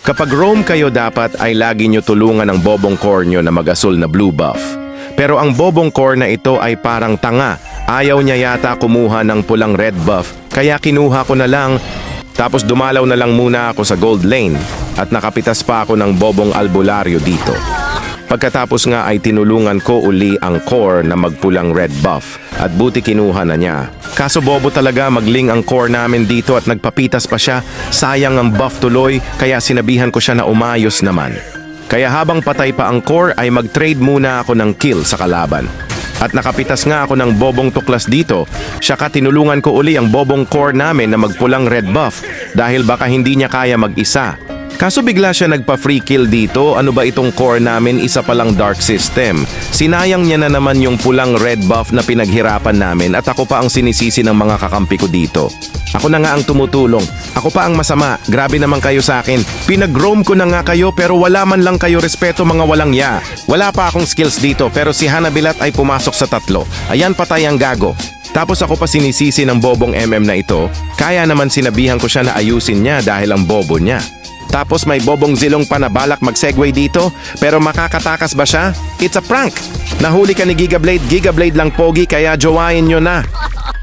Kapag roam kayo dapat ay lagi nyo tulungan ang bobong core nyo na mag-asul na blue buff. Pero ang bobong core na ito ay parang tanga. Ayaw niya yata kumuha ng pulang red buff, kaya kinuha ko na lang. Tapos dumalaw na lang muna ako sa gold lane at nakapitas pa ako ng bobong albularyo dito. Pagkatapos nga ay tinulungan ko uli ang core na magpulang red buff at buti kinuha na niya. Kaso bobo talaga magling ang core namin dito at nagpapitas pa siya. Sayang ang buff tuloy kaya sinabihan ko siya na umayos naman. Kaya habang patay pa ang core ay mag-trade muna ako ng kill sa kalaban. At nakapitas nga ako ng bobong tuklas dito. Siya ka tinulungan ko uli ang bobong core namin na magpulang red buff dahil baka hindi niya kaya mag-isa. Kaso bigla siya nagpa-free kill dito. Ano ba itong core namin? Isa palang dark system. Sinayang niya na naman yung pulang red buff na pinaghirapan namin at ako pa ang sinisisi ng mga kakampi ko dito. Ako na nga ang tumutulong. Ako pa ang masama. Grabe naman kayo sa akin. Pinag-roam ko na nga kayo pero wala man lang kayo respeto mga walang ya. Wala pa akong skills dito pero si Hanabilat ay pumasok sa 3. Ayan patay ang gago. Tapos ako pa sinisisi ng bobong MM na ito. Kaya naman sinabihan ko siya na ayusin niya dahil ang bobo niya. Tapos may bobong zilong pa na balak mag-segue dito, pero makakatakas ba siya? It's a prank! Nahuli ka ni Gigablade, Gigablade lang pogi kaya jowain nyo na.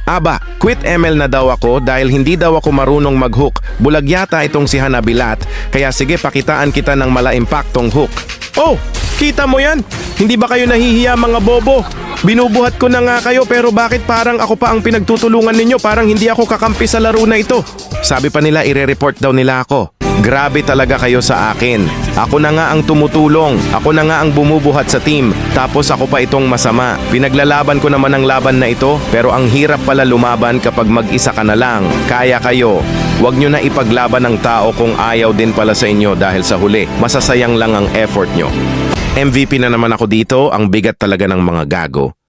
Aba, quit ML na daw ako dahil hindi daw ako marunong mag-hook. Bulag yata itong si Hanabilat, kaya sige pakitaan kita ng mala-impactong hook. Oh, kita mo yan? Hindi ba kayo nahihiya mga bobo? Binubuhat ko na nga kayo pero bakit parang ako pa ang pinagtutulungan ninyo? Parang hindi ako kakampi sa laro na ito. Sabi pa nila ire-report daw nila ako. Grabe talaga kayo sa akin. Ako na nga ang tumutulong. Ako na nga ang bumubuhat sa team. Tapos ako pa itong masama. Pinaglalaban ko naman ang laban na ito. Pero ang hirap pala lumaban kapag mag-isa ka na lang. Kaya kayo. Huwag nyo na ipaglaban ng tao kung ayaw din pala sa inyo dahil sa huli. Masasayang lang ang effort nyo. MVP na naman ako dito. Ang bigat talaga ng mga gago.